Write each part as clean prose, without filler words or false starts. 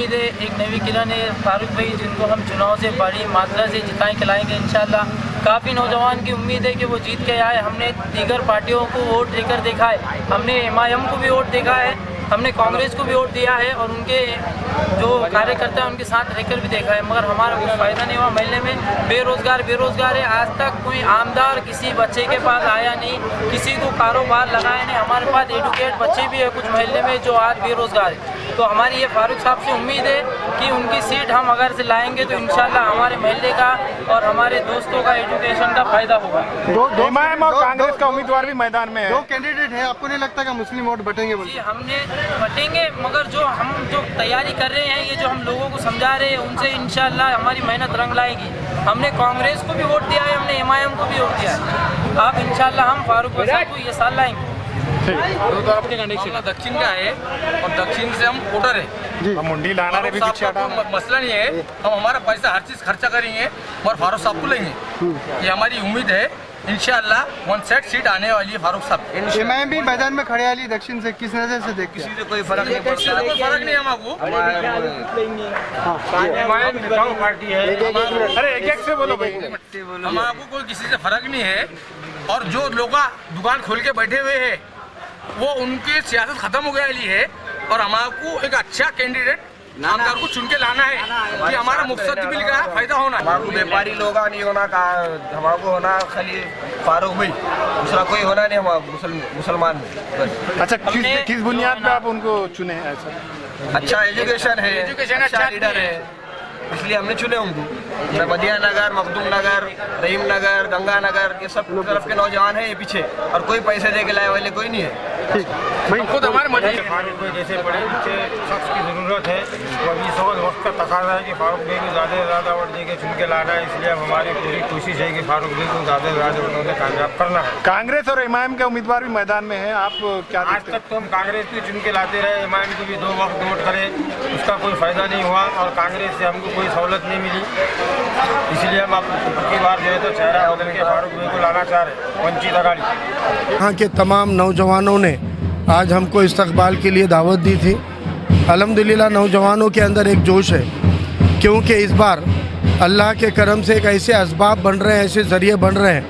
उम्मीद है, एक नई किरण है फारूक भाई, जिनको हम चुनाव से बड़ी मात्रा से जिताएं खिलाएंगे इंशाल्लाह। काफ़ी नौजवान की उम्मीद है कि वो जीत के आए। हमने दीगर पार्टियों को वोट देकर देखा है, हमने MIM को भी वोट देखा है, हमने कांग्रेस को भी वोट दिया है और उनके जो कार्यकर्ता हैं उनके साथ रहकर भी देखा है, मगर हमारा कुछ फ़ायदा नहीं हुआ। महल्ले में बेरोज़गार है। आज तक कोई आमदार किसी बच्चे के पास आया नहीं, किसी को कारोबार लगाया नहीं। हमारे पास एडुकेट बच्चे भी है कुछ महल्ले में जो आज बेरोज़गार है। तो हमारी ये फारूक साहब से उम्मीद है कि उनकी सीट हम अगर से लाएंगे तो इंशाल्लाह हमारे महल्ले का और हमारे दोस्तों का एजुकेशन का फ़ायदा होगा। MIM और कांग्रेस का उम्मीदवार भी मैदान में है। दो कैंडिडेट है, आपको नहीं लगता कि मुस्लिम वोट बटेंगे? जी हमने बटेंगे, मगर जो हम तैयारी कर रहे हैं, ये जो हम लोगों को समझा रहे हैं, उनसे इंशाल्लाह हमारी मेहनत रंग लाएगी। हमने कांग्रेस को भी वोट दिया है, हमने MIM को भी वोट दिया है। आप इंशाल्लाह हम फारूक साहब को ये साल लाएंगे। दक्षिण का है और दक्षिण से हम वोटर है। मुंडी लाना भी पीछे हटा, मसला नहीं है, हम हमारा पैसा हर चीज खर्चा करेंगे और फारूक साहब को लेंगे। ये हमारी उम्मीद है। इंशाल्लाह 1 सीट आने वाली है फारूक साहब। MIM भी मैदान में खड़े वाली दक्षिण से किस नजर से देखते हैं? किसी से कोई फर्क नहीं पड़ता, कोई फर्क नहीं है हमको। पार्टी है। अरे एक से बोलो भाई। हमको कोई किसी से फर्क नहीं है। और जो लोग दुकान खोल के बैठे हुए हैं वो उनकी सियासत खत्म हो गई है और हमको एक अच्छा कैंडिडेट नामदार को चुन के लाना है कि हमारा मुस्तकबिल का फायदा होना। हमारे व्यापारी लोग नहीं होना, हमारे होना खाली फारूक भाई, दूसरा कोई होना नहीं। हमारा मुसलमान। अच्छा, किस बुनियाद पे आप उनको चुने हैं? ऐसा अच्छा एजुकेशन है, अच्छा लीडर है, इसलिए हमने चुने उनको। मदिया नगर, मखदूम नगर, रहीम नगर, गंगा नगर, ये सब तरफ के नौजवान हैं ये पीछे, और कोई पैसे दे के लाए वाले कोई नहीं है। खुद हमारे फारूक भाई जैसे बड़े अच्छे शख्स की ज़रूरत है, तो अभी इस वक्त का तकाजा है कि फारूक भाई को ज़्यादा से ज़्यादा वोट दे के चुन के लाना है। इसलिए अब हमारी पूरी कोशिश है कि फारूक भाई को ज़्यादा से ज़्यादा वोटों से कामयाब करना है। कांग्रेस और MIM के उम्मीदवार भी मैदान में है, आप क्या आज तक तो हम कांग्रेस को चुन के लाते रहे, MIM को भी 2 वक्त वोट करे, उसका कोई फ़ायदा नहीं हुआ और कांग्रेस से हमको कोई सहूलत नहीं मिली। इसलिए हम आपकी बार जो है तो चेहरा बदल के फारूक भाई को लाना चाह रहे वंचित अघाड़ी। यहाँ के तमाम नौजवानों ने आज हमको इस्तकबाल के लिए दावत दी थी। अल्हम्दुलिल्लाह नौजवानों के अंदर एक जोश है, क्योंकि इस बार अल्लाह के करम से एक ऐसे असबाब बन रहे हैं, ऐसे ज़रिए बन रहे हैं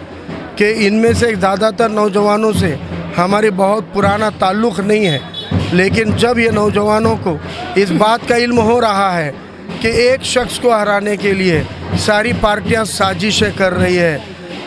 कि इनमें से ज़्यादातर नौजवानों से हमारी बहुत पुराना ताल्लुक़ नहीं है। लेकिन जब ये नौजवानों को इस बात का इल्म हो रहा है कि एक शख्स को हराने के लिए सारी पार्टियां साजिशें कर रही है,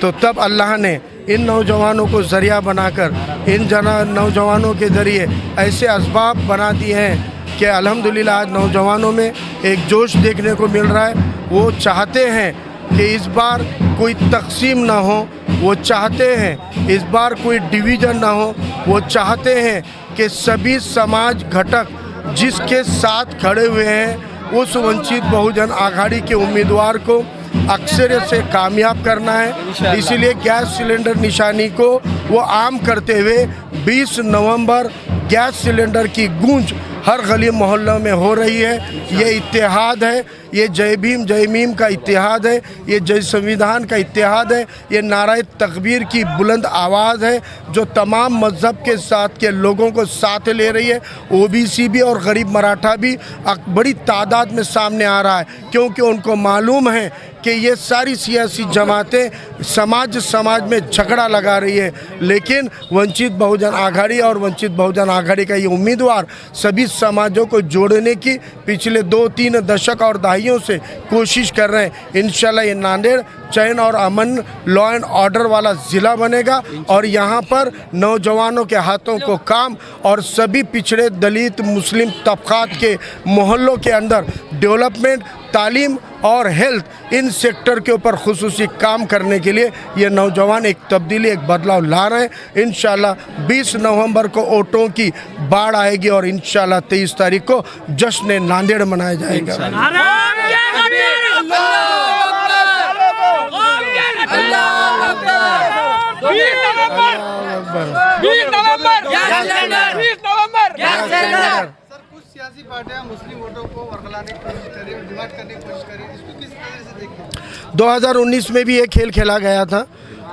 तो तब अल्लाह ने इन नौजवानों को ज़रिया बनाकर इन नौजवानों के ज़रिए ऐसे असबाब बना दिए हैं कि अल्हम्दुलिल्लाह आज नौजवानों में एक जोश देखने को मिल रहा है। वो चाहते हैं कि इस बार कोई तकसीम ना हो, वो चाहते हैं इस बार कोई डिवीज़न ना हो, वो चाहते हैं कि सभी समाज घटक जिसके साथ खड़े हुए हैं उस वंचित बहुजन आघाड़ी के उम्मीदवार को अक्सरियत से कामयाब करना है। इसीलिए गैस सिलेंडर निशानी को वो आम करते हुए 20 नवंबर गैस सिलेंडर की गूंज हर गली मोहल्लों में हो रही है। ये इत्तेहाद है, ये जय भीम जय मीम का इत्तेहाद है, ये जय संविधान का इत्तेहाद है, ये नाराए तकबीर की बुलंद आवाज़ है जो तमाम मज़हब के साथ के लोगों को साथ ले रही है। OBC भी और गरीब मराठा भी बड़ी तादाद में सामने आ रहा है, क्योंकि उनको मालूम है कि ये सारी सियासी जमातें समाज में झगड़ा लगा रही है। लेकिन वंचित बहुजन आघाड़ी और वंचित बहुजन आघाड़ी का ये उम्मीदवार सभी समाजों को जोड़ने की पिछले 2-3 दशक और दहाइयों से कोशिश कर रहे हैं। इंशाल्लाह ये नांदेड़ चैन और अमन, लॉ एंड ऑर्डर वाला ज़िला बनेगा और यहाँ पर नौजवानों के हाथों को काम और सभी पिछड़े दलित मुस्लिम तबक़ात के मोहल्लों के अंदर डेवलपमेंट, तालीम और हेल्थ, इन सेक्टर के ऊपर खुसूसी काम करने के लिए ये नौजवान एक तब्दीली, एक बदलाव ला रहे हैं। इंशाल्लाह 20 नवंबर को वोटों की बाढ़ आएगी और इंशाल्लाह 23 तारीख को जश्न नांदेड़ मनाया जाएगा। सियासी पार्टियां मुस्लिम वोटों को वरगलाने की कोशिश कर रही है, डिमांड करने की कोशिश कर रही है, इसको किस तरह से देखते हैं? 2019 में भी ये खेल खेला गया था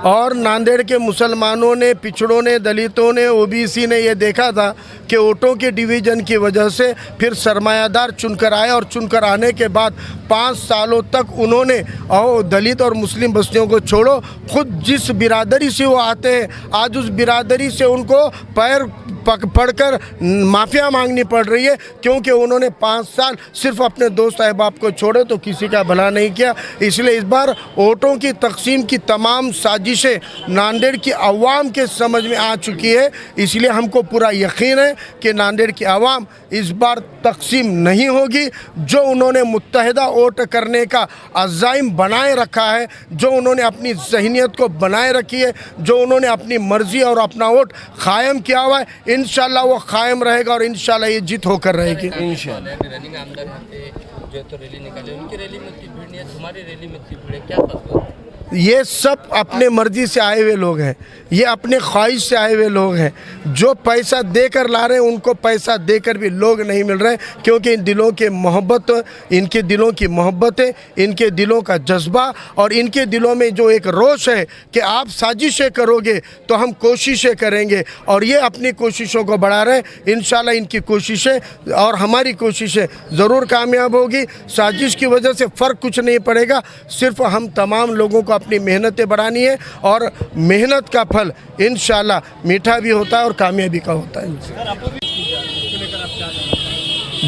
और नांदेड़ के मुसलमानों ने, पिछड़ों ने, दलितों ने, ओबीसी ने ये देखा था कि वोटों के डिवीज़न की वजह से फिर सरमायादार चुनकर आए और चुनकर आने के बाद 5 सालों तक उन्होंने और दलित और मुस्लिम बस्तियों को छोड़ो, खुद जिस बिरादरी से वो आते हैं आज उस बिरादरी से उनको पैर पढ़कर माफ़िया मांगनी पड़ रही है, क्योंकि उन्होंने 5 साल सिर्फ अपने दोस्त अहबाब को छोड़े तो किसी का भला नहीं किया। इसलिए इस बार वोटों की तकसीम की तमाम साजिशें नांदेड़ की आवाम के समझ में आ चुकी है। इसलिए हमको पूरा यकीन है कि नांदेड़ की आवाम इस बार तकसीम नहीं होगी। जो उन्होंने मुत्तहिदा वोट करने का अज़ाइम बनाए रखा है, जो उन्होंने अपनी ज़हनियत को बनाए रखी है, जो उन्होंने अपनी मर्ज़ी और अपना वोट कायम किया हुआ है, इंशाल्लाह वो कायम रहेगा और इंशाल्लाह ये जीत होकर रहेगी। रनिंग आमदार यहाँ पे जो तो रैली निकाले, उनकी रैली में इतनी भीड़ नहीं है, तुम्हारी रैली में इतनी भीड़ है, क्या खास बात? ये सब अपने मर्जी से आए हुए लोग हैं, ये अपने ख्वाहिश से आए हुए लोग हैं। जो पैसा देकर ला रहे हैं उनको पैसा देकर भी लोग नहीं मिल रहे, क्योंकि इन दिलों के मोहब्बत, इनके दिलों की मोहब्बत है, इनके दिलों का जज्बा और इनके दिलों में जो एक रोश है कि आप साजिशें करोगे तो हम कोशिशें करेंगे, और ये अपनी कोशिशों को बढ़ा रहे हैं। इंशाल्लाह इनकी कोशिशें और हमारी कोशिशें ज़रूर कामयाब होगी। साजिश की वजह से फ़र्क कुछ नहीं पड़ेगा, सिर्फ हम तमाम लोगों को अपनी मेहनतें बढ़ानी है और मेहनत का फल इंशाल्लाह मीठा भी होता है और कामयाबी का होता है।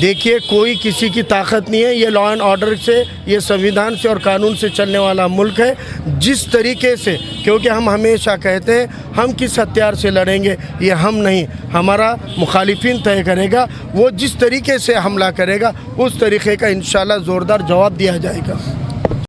देखिए, कोई किसी की ताकत नहीं है, ये लॉ एंड ऑर्डर से, ये संविधान से और कानून से चलने वाला मुल्क है। जिस तरीके से, क्योंकि हम हमेशा कहते हैं हम किस हथियार से लड़ेंगे, ये हम नहीं, हमारा मुखालिफिन तय करेगा। वो जिस तरीके से हमला करेगा उस तरीके का इंशाल्लाह ज़ोरदार जवाब दिया जाएगा।